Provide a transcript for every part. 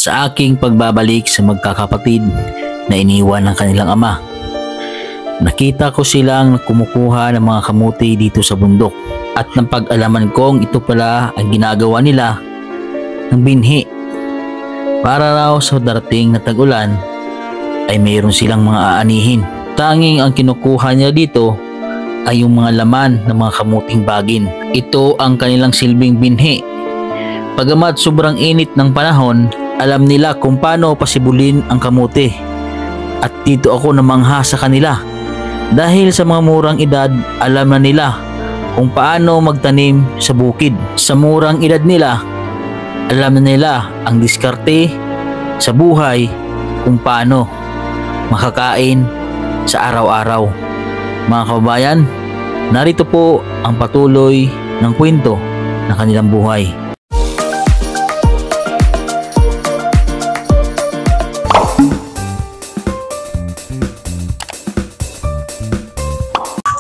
Sa aking pagbabalik sa magkakapatid na iniwan ng kanilang ama, nakita ko silang kumukuha ng mga kamuti dito sa bundok at napag-alaman kong ito pala ang ginagawa nila ng binhi. Para raw sa darating na tag-ulan ay mayroon silang mga aanihin. Tanging ang kinukuha niya dito ay yung mga laman ng mga kamuting bagin. Ito ang kanilang silbing binhi. Pagamat sobrang init ng panahon, alam nila kung paano pasibulin ang kamuti. At dito ako namangha sa kanila. Dahil sa mga murang edad, alam na nila kung paano magtanim sa bukid. Sa murang edad nila, alam na nila ang diskarte sa buhay kung paano makakain sa araw-araw. Mga kababayan, narito po ang patuloy ng kwento ng kanilang buhay.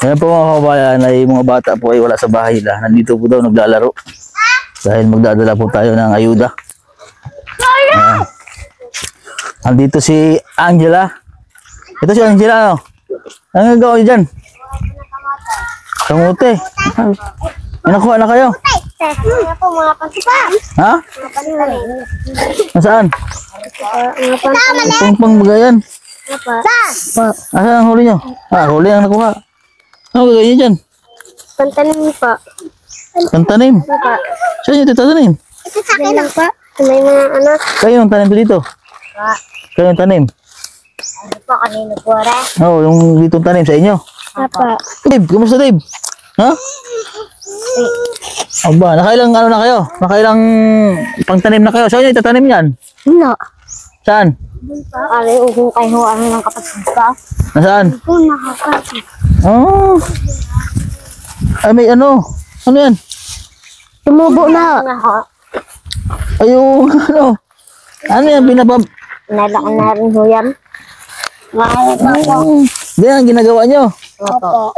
Ngayon po mga kababayan ay mga bata po ay wala sa bahay na. Nandito po daw naglalaro. Dahil magdadala po tayo ng ayuda. Nandito si Angela. Ito si Angela. Ano? Ano gagawin niyo dyan? Kamote. May nakuha na kayo? Ako mga pansipa. Ha? Nasaan? Pang bagayan. Asan ang huli nyo? Huli ang nakuha. Ano gagawin niyo dyan? Pantanim pa. Pantanim? Saan nyo tatanim? Ito sa akin lang pa. May mga anak. Kayo ang tanim dito? Kayo ang tanim? Ano pa kanino po rin? Oo, yung dito tanim sa inyo. Papa. Dave, kumusta Dave? Ha? Aba, nakailang ano na kayo? Nakailang pangtanim na kayo? Saan nyo itatanim yan? No. Saan? Alay, kung kayo ano ng kapatid ka. Nasaan? Kung nakakasip. Oh. Ay, may ano? Ano yan? Tumubo na. Ayun, ano? Ano yan? Binabab... Nalakan na rin ho yan. Hindi ang ginagawa nyo. Opo.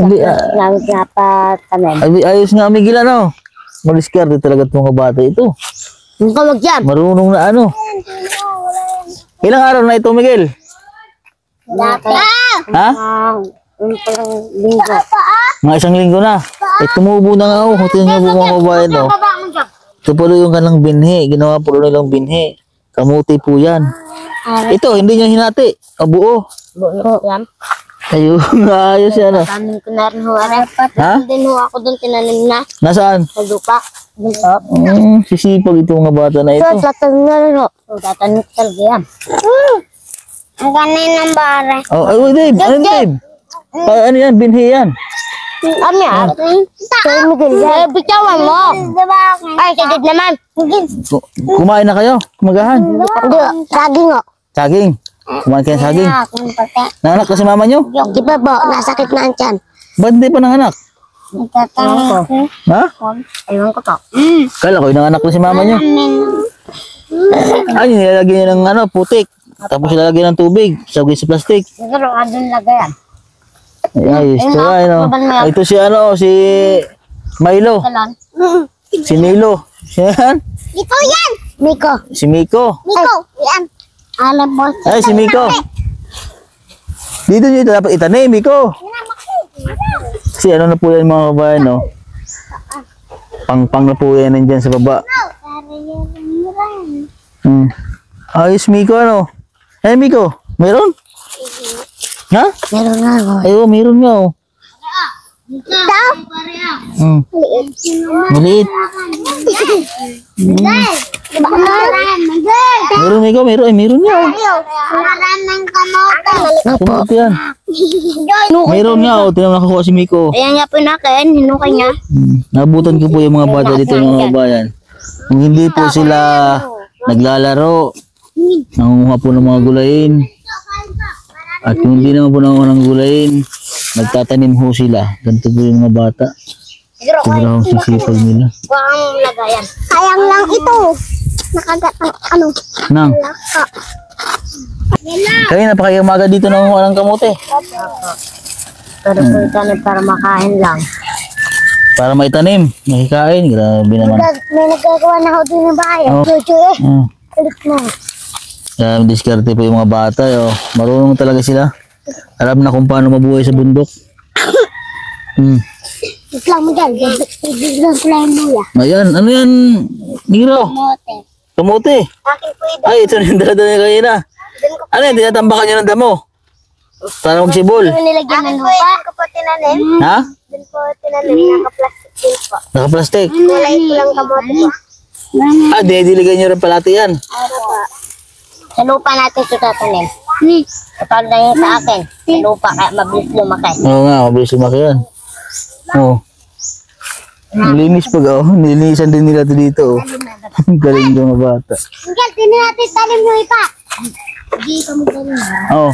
Hindi, Gamit nga pa tanim. ayos nga Miguel, ano? Maliskarte talaga itong mga bata ito. Yung kawag yan. Marunong na ano. Ilang araw na ito Miguel? Dati. Ha? Yung palang linggo. Mga isang linggo na. Tumubo na nga ako. Tingnan niyo po mga kabayan, no? Ito po yung kanang binhi. Ginawa po nilang binhi. Kamuti po yan. Ito, hindi niya hinati. Buo. Buo yan. Ayun, ayos yan. Tanim ko na rin ho. Ha? Din ho ako doon tinanim na. Nasaan? Sa lupa. Dito. Sisipag ito mga bata na ito. So, tatanim na rin ho. Tatanim ko talaga yan. Ang ganay ng bare. Oh, ay, Dave. Ano Dave? Ano yan? Binhi yan. Ano yan? Kaya Miguel yan. Bitawan mo. Ay, sagid naman. Kumain na kayo? Kumagahan? Hindi, saging o. Saging. Kumain kayo ng saging. Nanganak ka si mama nyo? Di ba po, nasakit na ang tiyan. Ba't hindi pa nanganak? Nagtatanong ko. Ha? Ayun ko to. Kala ko yung nanganak na si mama nyo. Ay, nilalagyan niya ng ano, putik. Tapos nilalagyan ng tubig. Sagay sa plastic. Siguro, andun lagayan. Ay, ito ay, no. Ito si ano, si Milo. Kalan. Si Nilo. Yan. Ito yan! Miko. Si Miko. Miko, yan. Alam mo. Ay, si Miko. Dito nyo ito dapat itanim, Miko. Kasi ano na po yan mga kabayan, no? Pang na po yan nandyan sa baba. Ayos, Miko, ano? Eh, Miko, meron? Ha? Meron nga ako. Ayo, meron nga, oh. Ito? Maliit. Meron, Miko, meron. Ay, meron nga, oh. Maraming kamote. Kamote yan. Meron nga, oh. Tinang nakakuha si Miko. Ayan nga po na akin. Hinukay niya. Nabutan ko po yung mga bata dito ng mga bayan. Kung hindi po sila naglalaro, nangunguha po ng mga gulayin. At kung hindi naman po nangunguha ng gulayin, nagtatanim ho sila. Ganito po yung mga bata. Sobrang sisipag nila. Huwag lagayan. Sayang lang ito. Nakagat ang ano. Nang, Laka. kayo na pa kayo umaga dito nangunguha ng kamote. Pero po itanim para makain lang. Para maitanim, makikain. Grabe naman. May nagagawa na ako din ng bahay. Oh. Jojo eh. Ulit mo. Diskarte po yung mga bata. Oh. Marunong talaga sila. Alam na kung paano mabuhay sa bundok. Islang mo dyan. Biglang fly mo ya. Ayan, ano yan? Niro. Mote. Kamote. Akin po ito. Ay, ito na yung dala-dala niya kanina. Ano yan? Tinatambakan niyo ng damo. Para magsibol. Hindi mo nilagyan ng lupa. Akin po tinanim. Ha? Doon po tinanim. Naka-plastic din po. Naka-plastic. Kulay ko lang kamote po. Ah, dinidiligay niyo rin palati yan. Sa lupa natin ito tatanim. Kapag na yun sa akin. Sa lupa kaya mabilis lumaki. Oo nga, mabilis lumaki yan. Oo. Ang linis pag, nilinisan din nila ito dito. Oh. Galing yung mga bata. Miguel, tinin natin tanim mo ipa. Hindi ka magaling. Oo.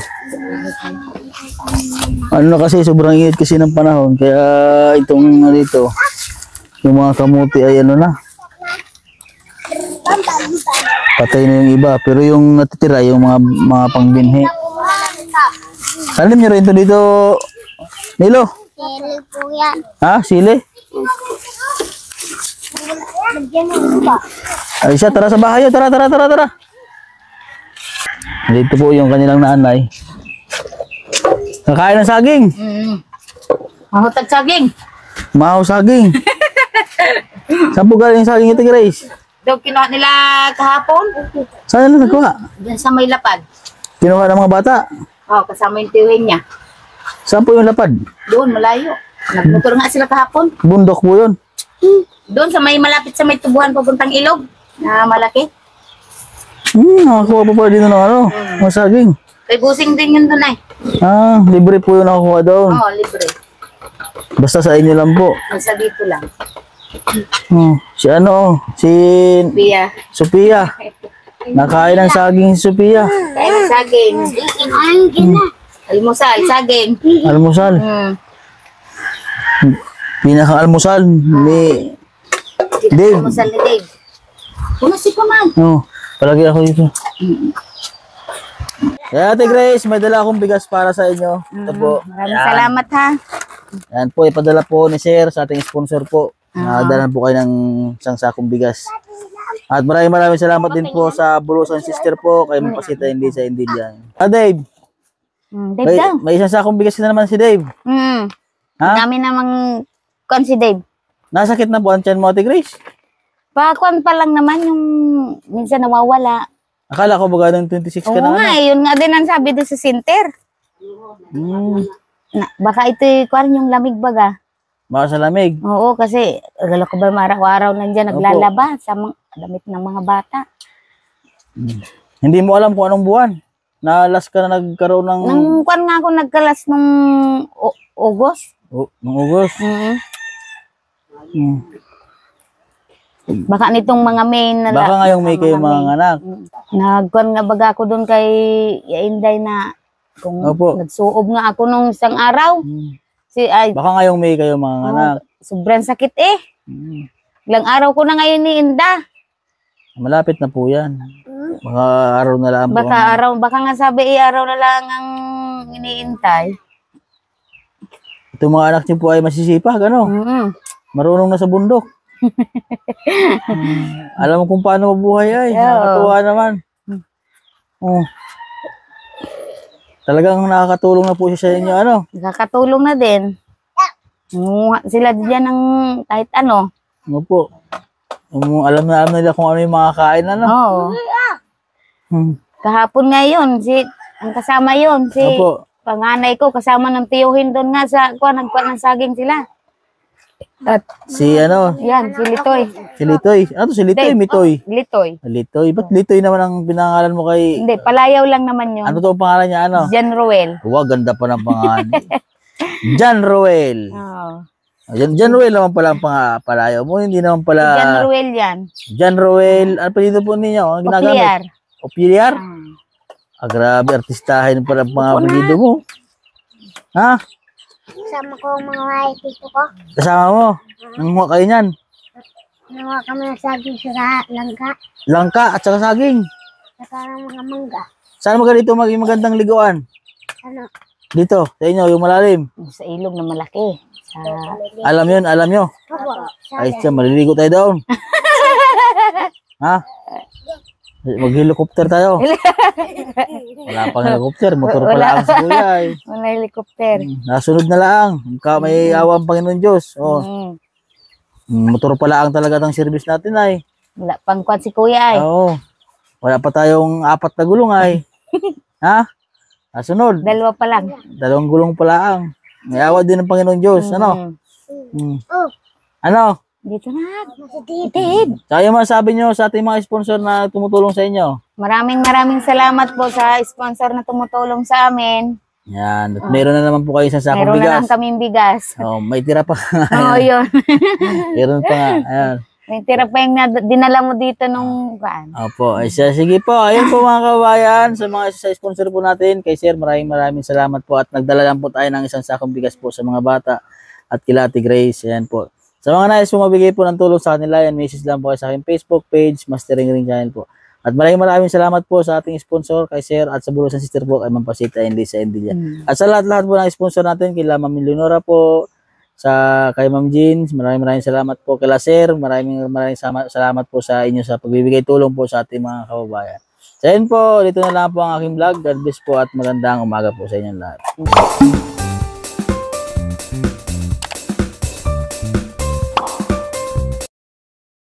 Ano na kasi, sobrang init kasi ng panahon. Kaya itong dito, yung mga kamuti ay ano na. Patay na yung iba. Pero yung natitira, yung mga pangbinhi. Talim nyo rin ito dito, Nilo. Sili po yan. Ha? Sili? Lagyan mo ba? Ay siya, tara sa bahay. Tara. Dito po yung kanilang nanay. Kakain ng saging. Mahutag saging. Mahaw saging. Saan po galing yung saging ito, Grace? Daw kinuha nila kahapon. Saan nila nagkuha? Diyan sa may lapad. Kinuha ng mga bata. Oh, kasama yung tiwin niya. Saan po yung lapad? Doon, malayo. Nagmotor nga sila kahapon. Bundok po yun. Doon sa may malapit sa may tubuhan papuntang ilog. Na malaki. Nakakuha po pala dito ng mga saging. Kay busing din yun doon ay. Ah, libre po yung nakakuha doon. Oo, libre. Basta sa inyo lang po. Nasa dito lang. Si si Pia. Sophia. Nakain ng saging si Sophia. Kaya ng saging. Ay, gina. Almusal, saging. Almusal. Pinaka-almusal ni Dave. Almusal ni Dave. Pumasik pa man. Palagi ako dito. Kaya Ate Grace, may dala akong bigas para sa inyo. Ito po. Maraming salamat ha. Yan po, ipadala po ni Sir sa ating sponsor po. Nadalan po kayo ng isang sakong bigas. At maraming salamat din po sa Bulusan Sister po. Kay Mapasita hindi sa Indilya. Dave. Dave daw. May isang sakong bigas na naman si Dave. Ha? Dami namang kuan si Dave. Nasakit na po ang tiyan mo, Ate Grace? Pakuan pa lang naman yung minsan nawawala. Akala ko baga ng 26 ka Oo na. nga, yun nga din ang sabi doon sa center. Baka ito kuan yung lamig baga. Baka sa lamig. Oo, kasi agala ko ba araw-araw nandiyan naglalaba sa mga damit ng mga bata. Hindi mo alam kung anong buwan. Nalas ka na nagkaroon ng... Nang kuan nga ako nagkalas nung August. Nung August. Baka nitong mga May na... Baka ngayong May kayo mga anak. Nagkuan nga baga ako doon kay Inday na kung nagsuob nga ako nung isang araw. Baka ngayong May kayo mga anak. Sobrang sakit eh. Ilang araw ko na ngayon ni Inda. Malapit na po yan. Baka araw na lang. Baka nga sabi araw na lang ang iniintay. Itong mga anak niyo po ay masisipag, ano? Marunong na sa bundok. Alam mo kung paano mabuhay ay. Nakakatuwa naman. Talagang nakakatulong na po siya sa inyo, ano? Nakakatulong na din. Sila diyan ng kahit ano. Ano po? Alam na nila kung ano yung mga kain, ano? Oo. Kahapon ngayon, ang kasama yon si panganay ko, kasama ng tiyuhin doon nga sa nagkuha ng saging sila. At yan, si Litoy. Si Litoy? Ano to si Litoy? Mitoy? Litoy. Litoy? Ba't Litoy naman ang pinangalan mo kay... Hindi, Palayaw lang naman yun. Ano to ang pangalan niya, ano? Jan Roel. Ganda pa ng pangalan. Jan Roel. Jan Roel naman pala ang Palayaw mo, hindi naman pala... Jan Roel yan. Jan Roel, ano pa dito po ninyo? Ang ginagamit? Opilyar. Grabe, artistahin pala ang mga apelido mo. Ha? Kasama ko ang mga maitito ko. Kasama mo? Nanguha kayo niyan? Nanguha kami ng saging sa langka. Langka at saka saging? Saka ng mga mangga. Saan mo dito maging magandang liguan? Ano? Dito, sa inyo, yung malalim. Sa ilog na malaki. Alam nyo? Ay siya, maliligo tayo doon. Ha? Mag-helicopter tayo. Wala pang helicopter, motor pala ang si kuya eh. Wala helicopter. Nasunod na lang. May awa ang Panginoon Diyos. Oh. Motor pala ang talaga ng service natin ay. Wala pang kwan si kuya ay. Oo. Wala pa tayong 4 na gulong ay. Ha? Nasunod. 2 pa lang. 2 gulong pala ang. May awa din ng Panginoon Diyos. Ano? Ano? Dito na. Titid. Kaya masabi nyo sa ating mga sponsor na tumutulong sa inyo. Maraming salamat po sa sponsor na tumutulong sa amin. Yan. At meron na naman po kayo sa sakong Meron na bigas. lang kaming bigas. Oh, may tira pa. Oo, yun. Meron pa nga. Ayan. May tira pa yung dinala mo dito nung kaan. Opo. Ay, sige po. Ayun po mga kabayan. Sa mga sa sponsor po natin. Kay Sir, maraming salamat po. At nagdala lang po tayo ng isang sakong bigas po sa mga bata. At kila Ate Grace. Ayan po. Sa mga nais po mabigay po ng tulong sa kanila, yan, message lang po kayo sa aking Facebook page, Mastering Ring Channel po. At maraming salamat po sa ating sponsor, kay Sir, at sa Bulusan Sister po, kay Ma'am Pasita, hindi sa India. At sa lahat po ng sponsor natin, kay Ma'am Leonora po, kay Ma'am Jean, maraming salamat po. Kay Sir, maraming salamat po sa inyo sa pagbibigay tulong po sa ating mga kababayan. So yun po, dito na lang po ang aking vlog. God bless po at magandang umaga po sa inyong lahat.